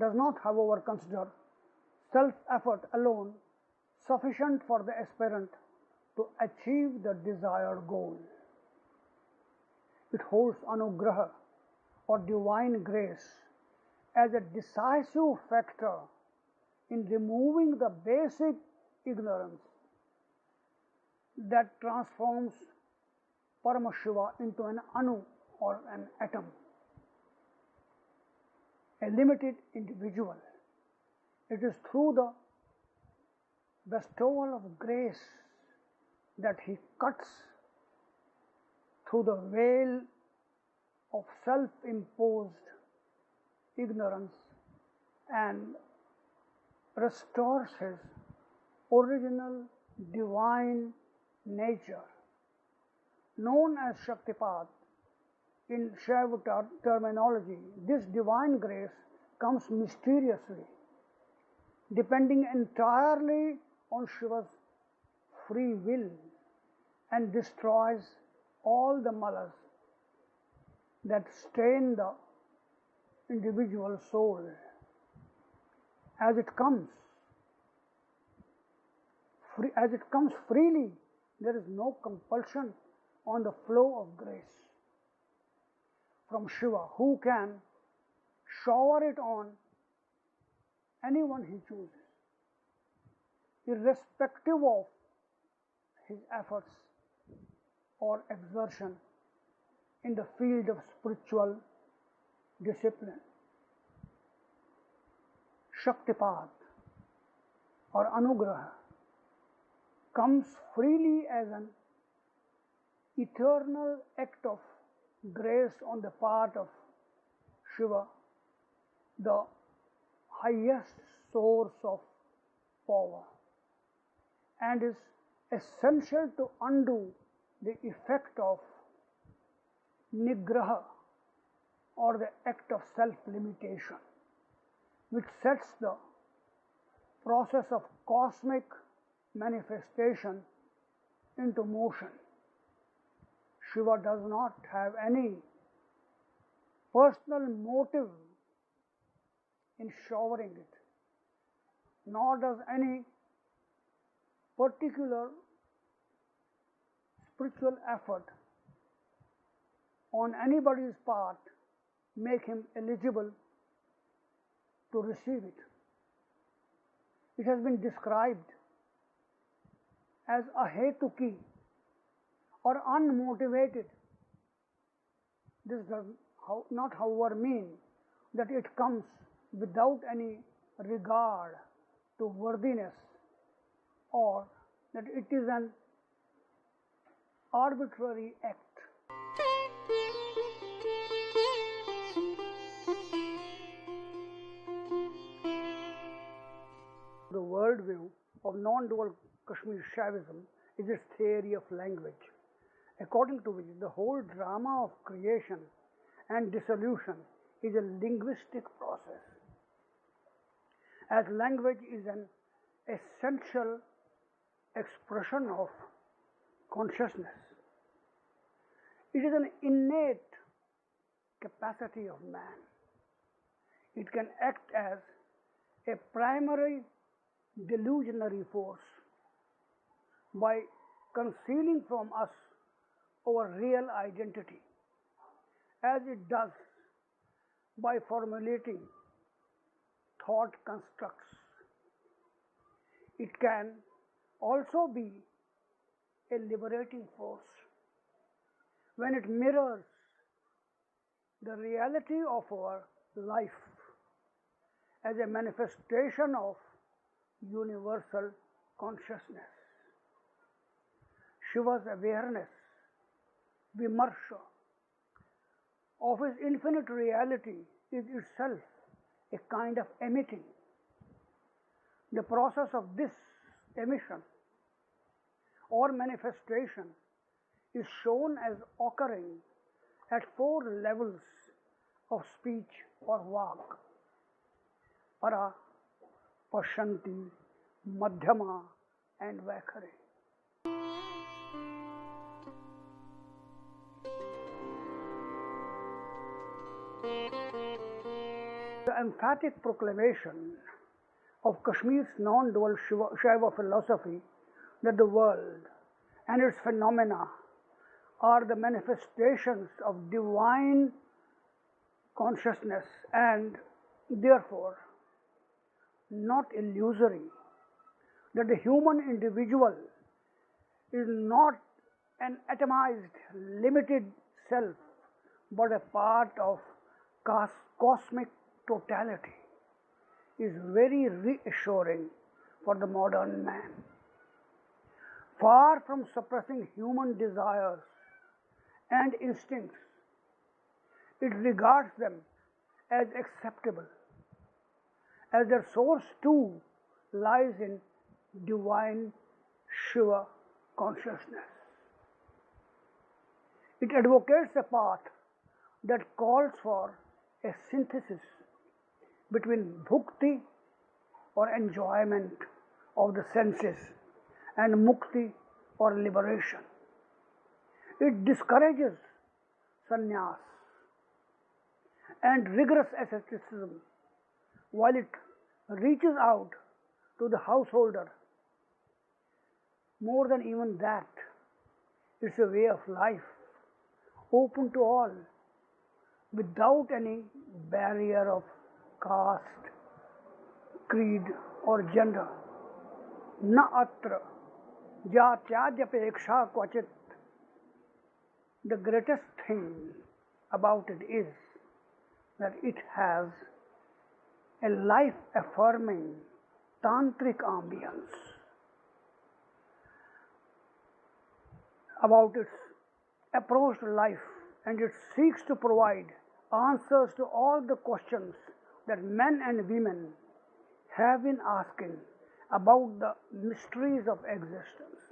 does not, however, consider self-effort alone sufficient for the aspirant to achieve the desired goal. It holds Anugraha or divine grace as a decisive factor in removing the basic ignorance that transforms Parama Shiva into an Anu or an atom, a limited individual. It is through the bestowal of grace that he cuts through the veil of self-imposed ignorance and restores his original divine nature. Known as Shaktipat in Shaiva terminology, this divine grace comes mysteriously, depending entirely on Shiva's free will, and destroys all the malas that stain the individual soul. As it comes freely, there is no compulsion on the flow of grace from Shiva, who can shower it on anyone he chooses, irrespective of his efforts or exertion in the field of spiritual discipline. Shaktipat or Anugraha comes freely as an eternal act of grace on the part of Shiva, the highest source of power, and is essential to undo the effect of Nigraha or the act of self-limitation, which sets the process of cosmic manifestation into motion. Shiva does not have any personal motive in showering it, nor does any particular spiritual effort on anybody's part make him eligible to receive it. It has been described as ahetuki or unmotivated. This does not, however, mean that it comes without any regard to worthiness, or that it is an arbitrary act. The worldview of non-dual Kashmir Shaivism is its theory of language, according to which the whole drama of creation and dissolution is a linguistic process. As language is an essential expression of consciousness, it is an innate capacity of man. It can act as a primary delusionary force by concealing from us our real identity, as it does by formulating thought constructs. It can also be a liberating force when it mirrors the reality of our life as a manifestation of universal consciousness. Shiva's awareness, Vimarsha, of his infinite reality is itself a kind of emitting. The process of this emission or manifestation is shown as occurring at 4 levels of speech or vak: para, pashanti, madhyama, and vakhare. The emphatic proclamation of Kashmir's non-dual Shaiva philosophy that the world and its phenomena are the manifestations of divine consciousness and therefore not illusory, that the human individual is not an atomized, limited self, but a part of cosmic totality, is very reassuring for the modern man. Far from suppressing human desires and instincts, it regards them as acceptable, as their source too lies in divine Shiva consciousness. It advocates a path that calls for a synthesis between bhukti or enjoyment of the senses and mukti or liberation. It discourages sannyas and rigorous asceticism, while it reaches out to the householder. More than even that, it's a way of life open to all without any barrier of caste, creed, or gender. Na atra jatyadyapeksha kvachit. The greatest thing about it is that it has a life-affirming tantric ambience about its approach to life, and it seeks to provide answers to all the questions that men and women have been asking about the mysteries of existence.